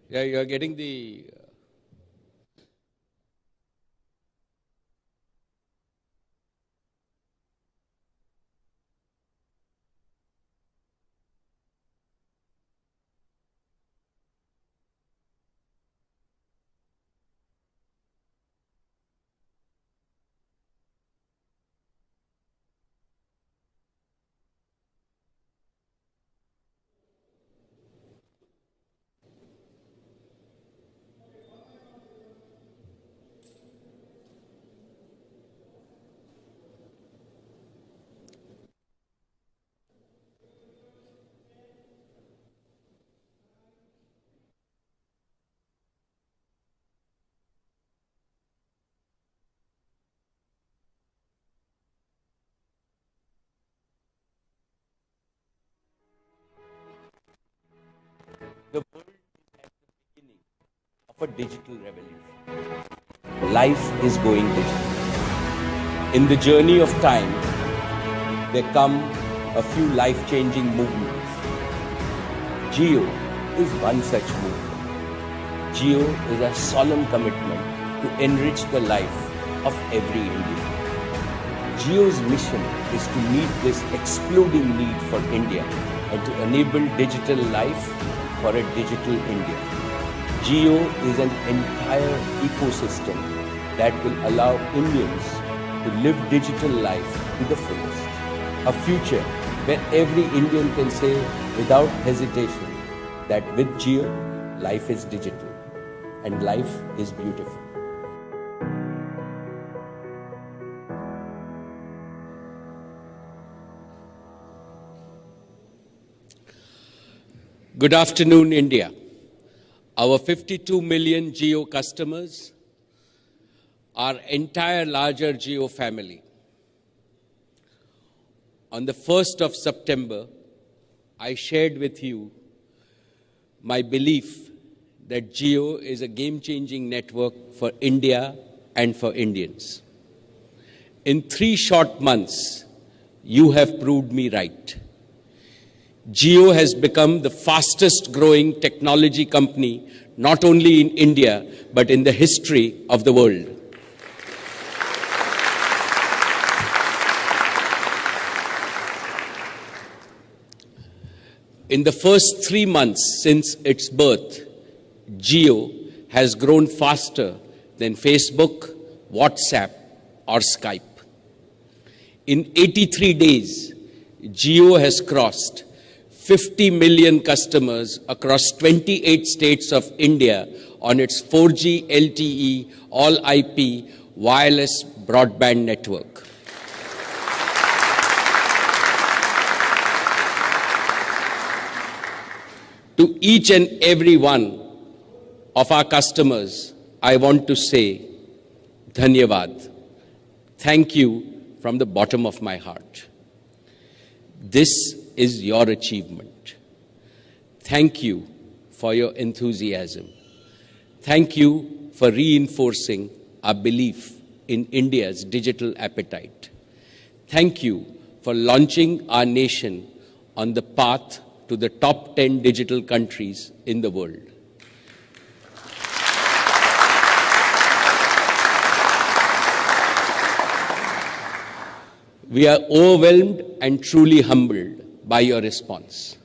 Yeah, you're getting the... The world is at the beginning of a digital revolution. Life is going digital. In the journey of time, there come a few life-changing movements. Jio is one such movement. Jio is a solemn commitment to enrich the life of every Indian. Jio's mission is to meet this exploding need for India and to enable digital life for a digital India. Jio is an entire ecosystem that will allow Indians to live digital life to the fullest. A future where every Indian can say without hesitation that with Jio, life is digital and life is beautiful. Good afternoon, India. Our 52 million Jio customers, our entire larger Jio family. On the 1st of September, I shared with you my belief that Jio is a game-changing network for India and for Indians. In 3 short months, you have proved me right. Jio has become the fastest growing technology company, not only in India, but in the history of the world. In the first 3 months since its birth, Jio has grown faster than Facebook, WhatsApp, or Skype. In 83 days, Jio has crossed 50 million customers across 28 states of India on its 4G LTE all-IP wireless broadband network. To each and every one of our customers, I want to say, Dhanyavad. Thank you from the bottom of my heart. This is your achievement. Thank you for your enthusiasm. Thank you for reinforcing our belief in India's digital appetite. Thank you for launching our nation on the path to the top 10 digital countries in the world. We are overwhelmed and truly humbled by your response.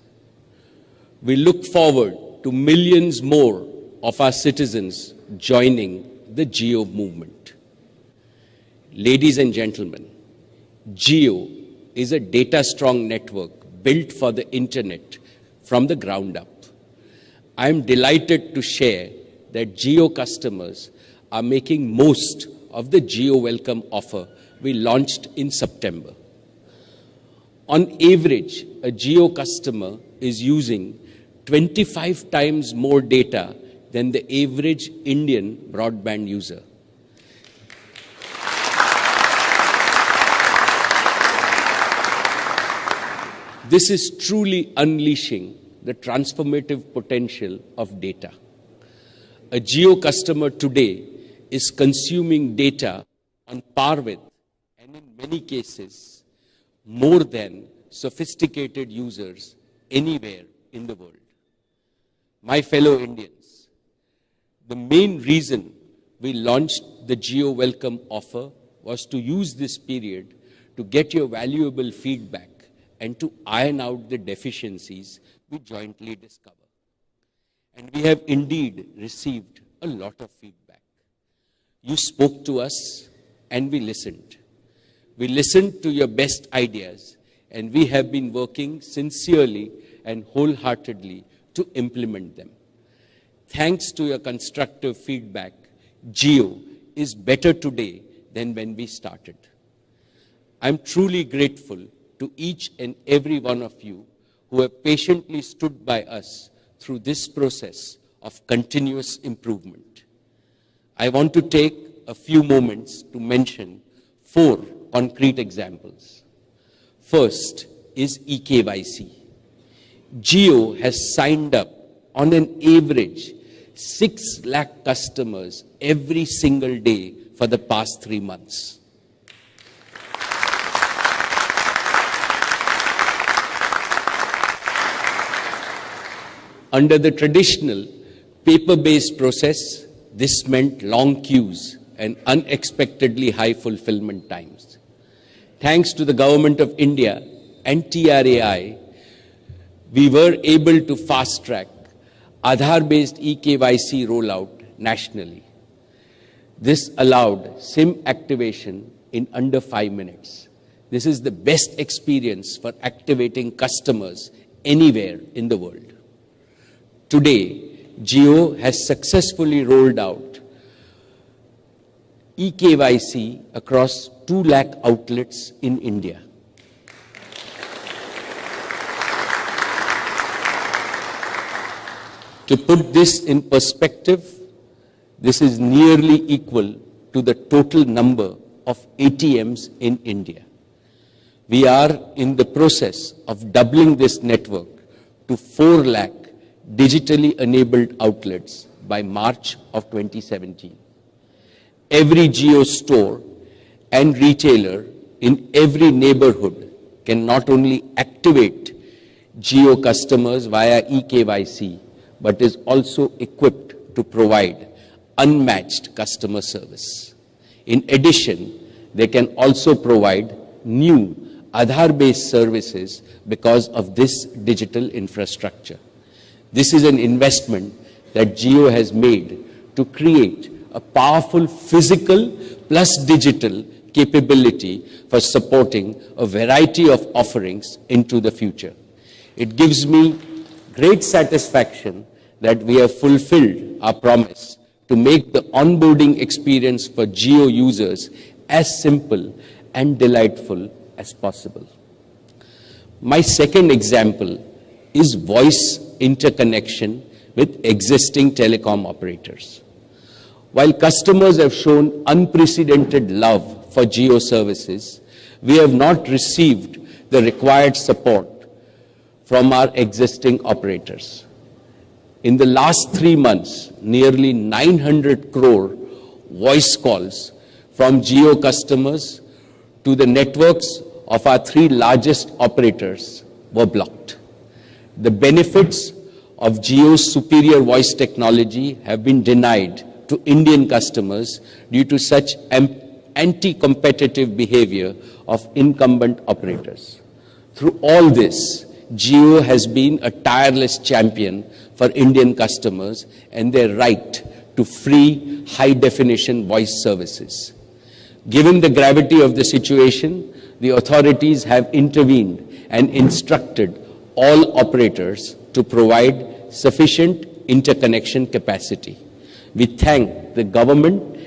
We look forward to millions more of our citizens joining the Jio movement. Ladies and gentlemen, Jio is a data-strong network built for the internet from the ground up. I am delighted to share that Jio customers are making most of the Jio Welcome offer we launched in September. On average, a Jio customer is using 25 times more data than the average Indian broadband user. This is truly unleashing the transformative potential of data. A Jio customer today is consuming data on par with, and in many cases, more than sophisticated users anywhere in the world. My fellow Indians, The main reason we launched the Jio Welcome offer was to use this period to get your valuable feedback and to iron out the deficiencies we jointly discover. And we have indeed received a lot of feedback. You spoke to us and we listened. We listened to your best ideas, and we have been working sincerely and wholeheartedly to implement them. Thanks to your constructive feedback, Jio is better today than when we started. I'm truly grateful to each and every one of you who have patiently stood by us through this process of continuous improvement. I want to take a few moments to mention 4 concrete examples. First is eKYC. Jio has signed up on an average 6 lakh customers every single day for the past 3 months. Under the traditional paper-based process, this meant long queues and unexpectedly high fulfillment times. Thanks to the Government of India and TRAI, we were able to fast-track Aadhaar-based eKYC rollout nationally. This allowed SIM activation in under 5 minutes. This is the best experience for activating customers anywhere in the world. Today, Jio has successfully rolled out eKYC across 2 lakh outlets in India. To put this in perspective, this is nearly equal to the total number of ATMs in India. We are in the process of doubling this network to 4 lakh digitally enabled outlets by March of 2017. Every Jio store and retailer in every neighborhood can not only activate Jio customers via eKYC, but is also equipped to provide unmatched customer service. In addition, they can also provide new Aadhaar-based services because of this digital infrastructure. This is an investment that Jio has made to create a powerful physical plus digital capability for supporting a variety of offerings into the future. It gives me great satisfaction that we have fulfilled our promise to make the onboarding experience for Jio users as simple and delightful as possible. My second example is voice interconnection with existing telecom operators. While customers have shown unprecedented love for Jio services, we have not received the required support from our existing operators. In the last 3 months, nearly 900 crore voice calls from Jio customers to the networks of our 3 largest operators were blocked. The benefits of Jio's superior voice technology have been denied to Indian customers due to such anti-competitive behavior of incumbent operators. Through all this, Jio has been a tireless champion for Indian customers and their right to free high-definition voice services. Given the gravity of the situation, the authorities have intervened and instructed all operators to provide sufficient interconnection capacity. We thank the government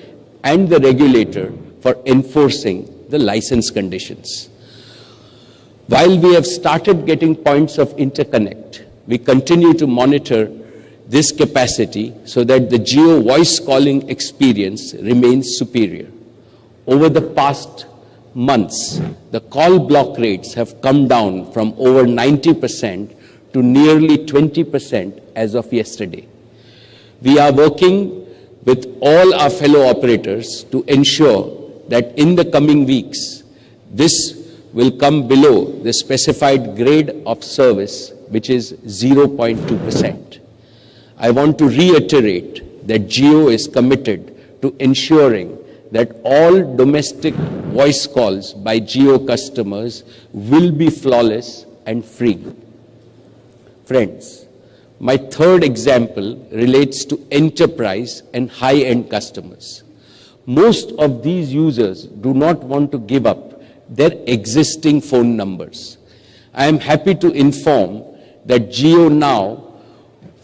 and the regulator for enforcing the license conditions. While we have started getting points of interconnect, we continue to monitor this capacity so that the Jio voice calling experience remains superior. Over the past months, the call block rates have come down from over 90% to nearly 20% as of yesterday. We are working with all our fellow operators to ensure that in the coming weeks, this will come below the specified grade of service, which is 0.2%. I want to reiterate that Jio is committed to ensuring that all domestic voice calls by Jio customers will be flawless and free. Friends, my third example relates to enterprise and high-end customers. Most of these users do not want to give up their existing phone numbers. I am happy to inform that Jio now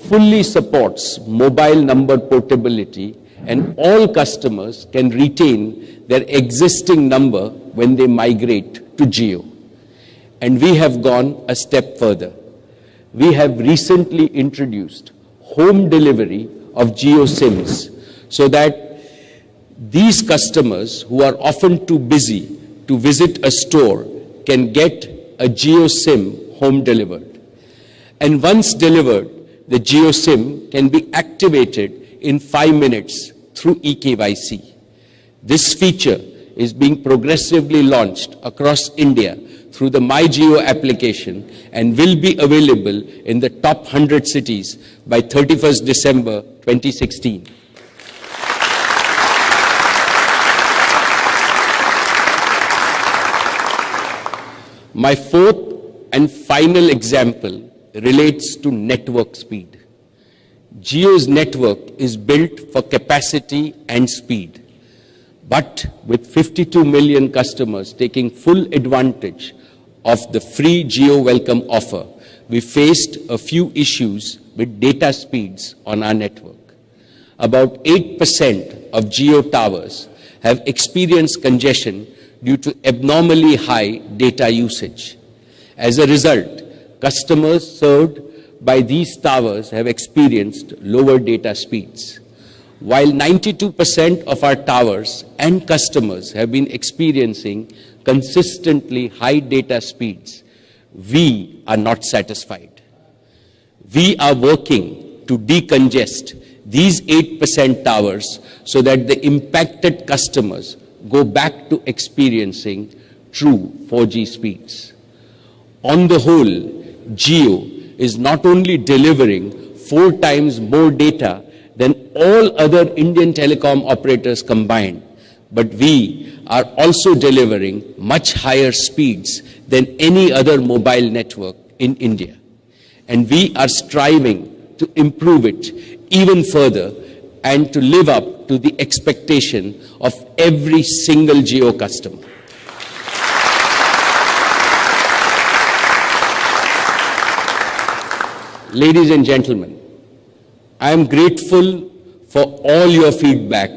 fully supports mobile number portability, and all customers can retain their existing number when they migrate to Jio. And we have gone a step further. We have recently introduced home delivery of Jio SIMs so that these customers who are often too busy to visit a store can get a Jio SIM home delivered. And once delivered, the Jio SIM can be activated in 5 minutes through eKYC. This feature is being progressively launched across India through the MyJio application and will be available in the top 100 cities by 31st December 2016. My fourth and final example relates to network speed. Jio's network is built for capacity and speed. But with 52 million customers taking full advantage of the free Jio Welcome offer, we faced a few issues with data speeds on our network. About 8% of Jio towers have experienced congestion due to abnormally high data usage. As a result, customers served by these towers have experienced lower data speeds. While 92% of our towers and customers have been experiencing consistently high data speeds, we are not satisfied. We are working to decongest these 8% towers so that the impacted customers go back to experiencing true 4G speeds. On the whole, Jio is not only delivering 4 times more data than all other Indian telecom operators combined, but we are also delivering much higher speeds than any other mobile network in India. And we are striving to improve it even further and to live up to the expectation of every single Jio customer. Ladies and gentlemen, I am grateful for all your feedback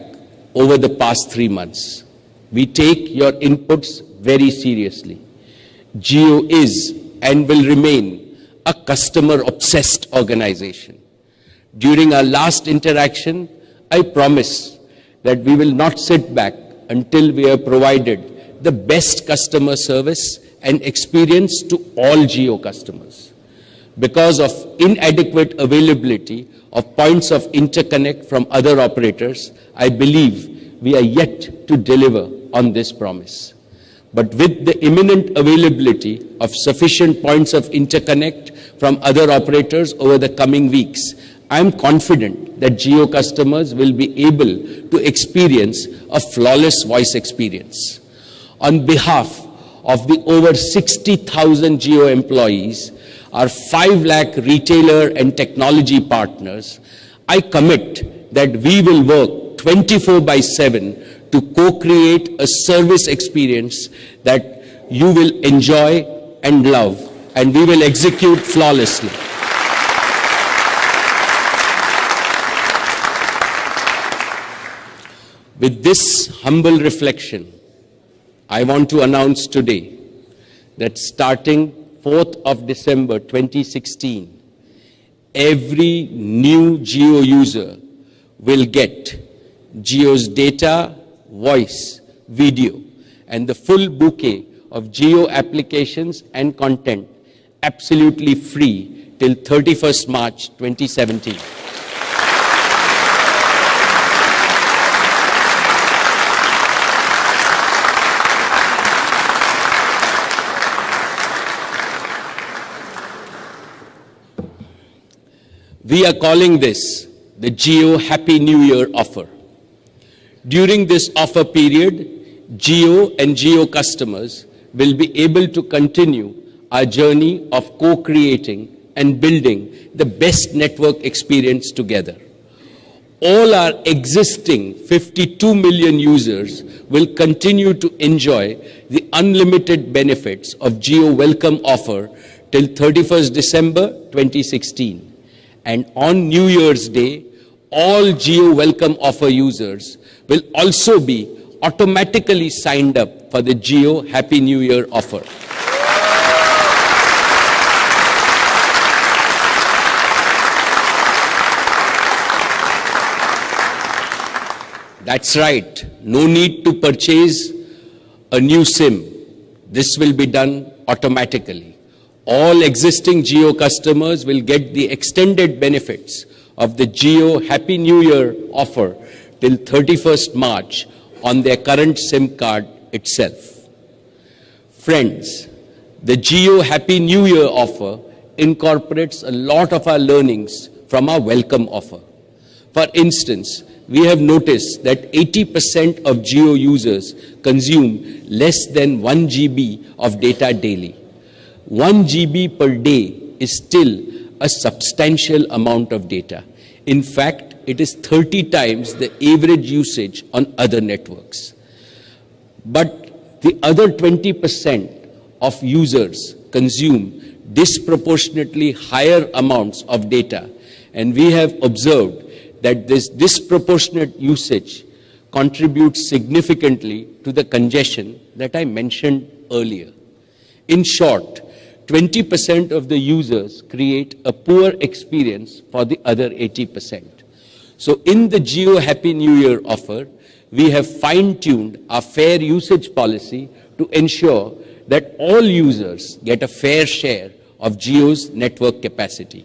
over the past 3 months. We take your inputs very seriously. Jio is and will remain a customer-obsessed organization. During our last interaction, I promise that we will not sit back until we have provided the best customer service and experience to all Jio customers. Because of inadequate availability of points of interconnect from other operators, I believe we are yet to deliver on this promise. But with the imminent availability of sufficient points of interconnect from other operators over the coming weeks, I am confident that Jio customers will be able to experience a flawless voice experience. On behalf of the over 60,000 Jio employees, our 5 lakh retailer and technology partners, I commit that we will work 24/7 to co-create a service experience that you will enjoy and love, and we will execute flawlessly. With this humble reflection, I want to announce today that starting 4th of December 2016, every new Jio user will get Jio's data, voice, video, and the full bouquet of Jio applications and content absolutely free till 31st March 2017. We are calling this the Jio Happy New Year offer. During this offer period, Jio and Jio customers will be able to continue our journey of co-creating and building the best network experience together. All our existing 52 million users will continue to enjoy the unlimited benefits of Jio Welcome offer till 31st December 2016. And on New Year's Day, all Jio Welcome offer users will also be automatically signed up for the Jio Happy New Year offer. That's right, no need to purchase a new SIM. This will be done automatically. All existing Jio customers will get the extended benefits of the Jio Happy New Year offer till 31st March on their current SIM card itself. Friends, the Jio Happy New Year offer incorporates a lot of our learnings from our Welcome offer. For instance, we have noticed that 80% of Jio users consume less than 1 GB of data daily. 1 GB per day is still a substantial amount of data. In fact, it is 30 times the average usage on other networks. But the other 20% of users consume disproportionately higher amounts of data, and we have observed that this disproportionate usage contributes significantly to the congestion that I mentioned earlier. In short, 20% of the users create a poor experience for the other 80%. So in the Jio Happy New Year offer, we have fine-tuned our fair usage policy to ensure that all users get a fair share of Jio's network capacity.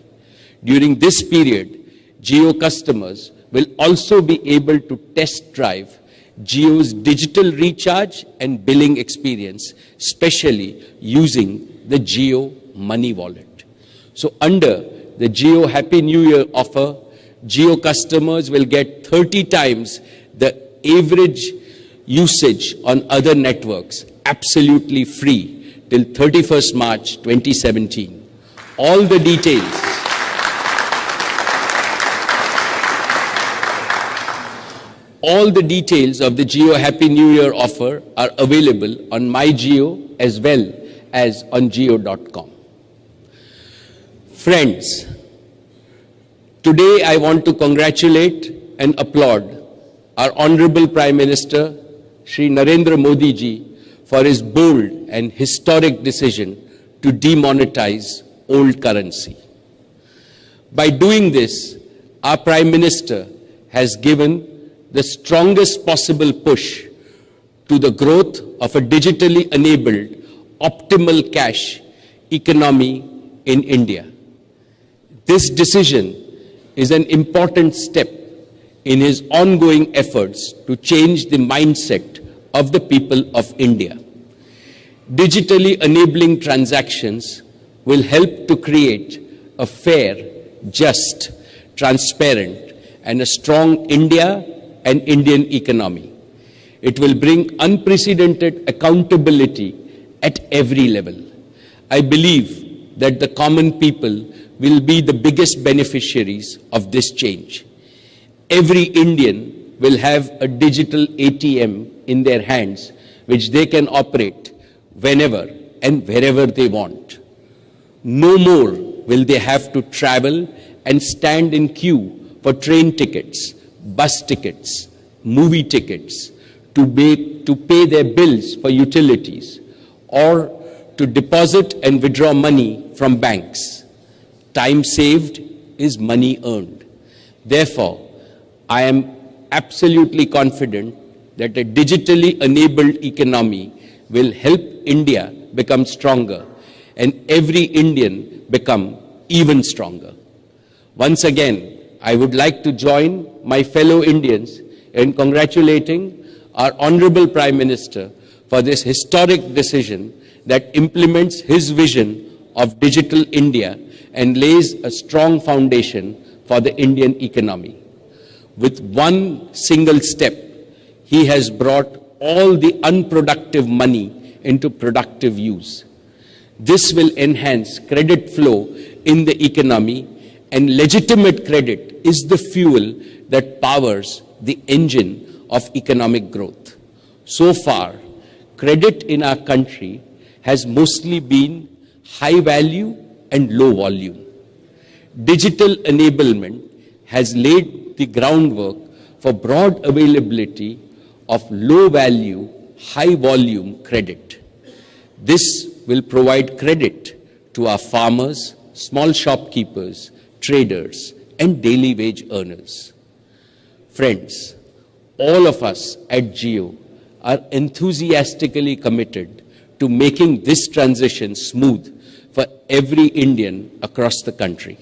During this period, Jio customers will also be able to test drive Jio's digital recharge and billing experience, especially using the Jio Money Wallet. So under the Jio Happy New Year offer, Jio customers will get 30 times the average usage on other networks absolutely free till 31st March 2017. All the details of the Jio Happy New Year offer are available on MyJio as well as on Jio.com. Friends, today I want to congratulate and applaud our Honorable Prime Minister, Shri Narendra Modi ji, for his bold and historic decision to demonetize old currency. By doing this, our Prime Minister has given the strongest possible push to the growth of a digitally enabled, optimal cash economy in India. This decision is an important step in his ongoing efforts to change the mindset of the people of India. Digitally enabling transactions will help to create a fair, just, transparent, and a strong India and Indian economy. It will bring unprecedented accountability at every level. I believe that the common people will be the biggest beneficiaries of this change. Every Indian will have a digital ATM in their hands, which they can operate whenever and wherever they want. No more will they have to travel and stand in queue for train tickets, bus tickets, movie tickets, to pay their bills for utilities, or to deposit and withdraw money from banks. Time saved is money earned. Therefore, I am absolutely confident that a digitally enabled economy will help India become stronger and every Indian become even stronger. Once again, I would like to join my fellow Indians in congratulating our Honorable Prime Minister for this historic decision that implements his vision of digital India and lays a strong foundation for the Indian economy. With one single step, he has brought all the unproductive money into productive use. This will enhance credit flow in the economy, and legitimate credit is the fuel that powers the engine of economic growth. So far, credit in our country has mostly been high value and low volume. Digital enablement has laid the groundwork for broad availability of low value, high volume credit. This will provide credit to our farmers, small shopkeepers, traders, and daily wage earners. Friends, all of us at Jio are enthusiastically committed to making this transition smooth for every Indian across the country.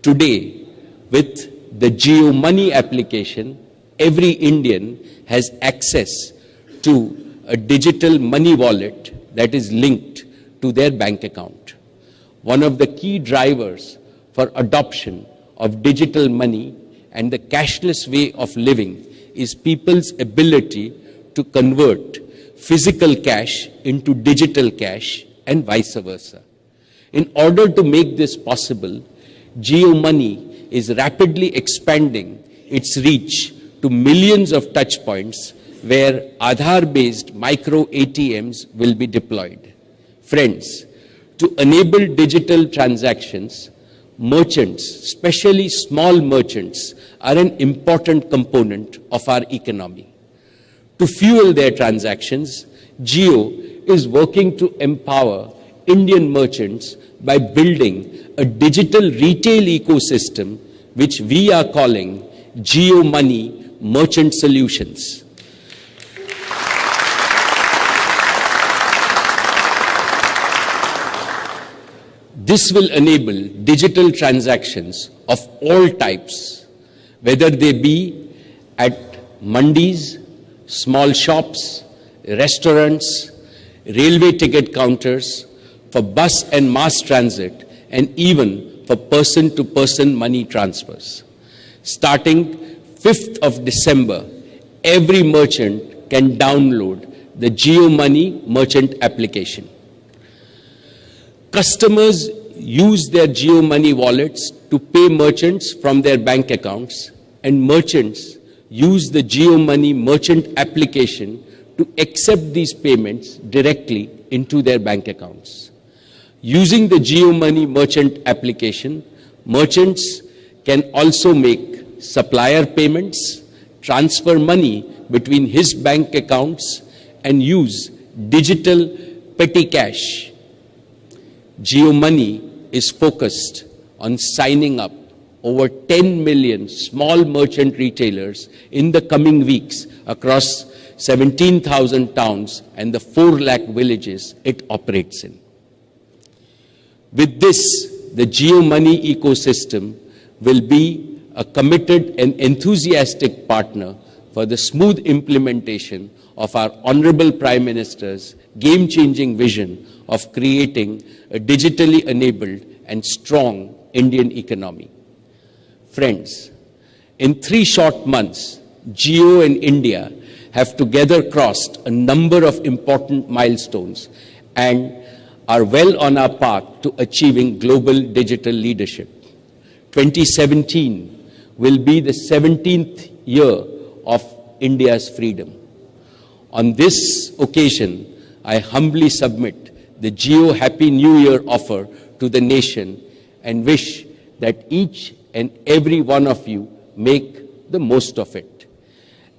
Today, with the Jio Money application, every Indian has access to a digital money wallet that is linked to their bank account. One of the key drivers for adoption of digital money and the cashless way of living is people's ability to convert physical cash into digital cash and vice versa. In order to make this possible, Jio Money is rapidly expanding its reach to millions of touch points where Aadhaar-based micro ATMs will be deployed. Friends, to enable digital transactions, merchants, especially small merchants, are an important component of our economy. To fuel their transactions, Jio is working to empower Indian merchants by building a digital retail ecosystem which we are calling Jio Money Merchant Solutions. This will enable digital transactions of all types, whether they be at mandis, small shops, restaurants, railway ticket counters, for bus and mass transit, and even for person-to-person money transfers. Starting 5th of December, every merchant can download the Jio Money Merchant application. Customers use their Jio Money wallets to pay merchants from their bank accounts, and merchants use the Jio Money Merchant application to accept these payments directly into their bank accounts. Using the Jio Money Merchant application, merchants can also make supplier payments, transfer money between his bank accounts, and use digital petty cash. Jio Money is focused on signing up over 10 million small merchant retailers in the coming weeks across 17,000 towns and the 4 lakh villages it operates in. With this, the Jio Money ecosystem will be a committed and enthusiastic partner for the smooth implementation of our Honorable Prime Minister's game-changing vision of creating a digitally enabled and strong Indian economy. Friends, in 3 short months, Jio and India have together crossed a number of important milestones and are well on our path to achieving global digital leadership. 2017 will be the 17th year of India's freedom. On this occasion, I humbly submit the Jio Happy New Year offer to the nation and wish that each and every one of you make the most of it.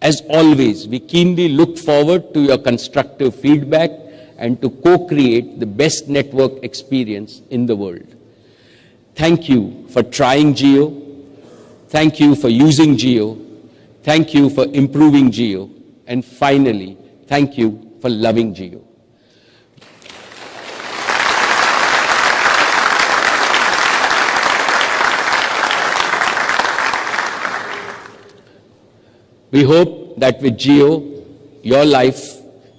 As always, we keenly look forward to your constructive feedback and to co-create the best network experience in the world. Thank you for trying Jio. Thank you for using Jio. Thank you for improving Jio. And finally, thank you for loving Jio. We hope that with Jio, your life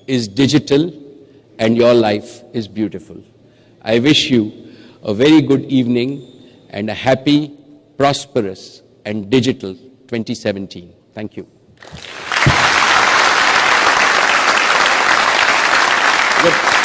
is digital and your life is beautiful. I wish you a very good evening and a happy prosperous, and digital 2017. Thank you. Good.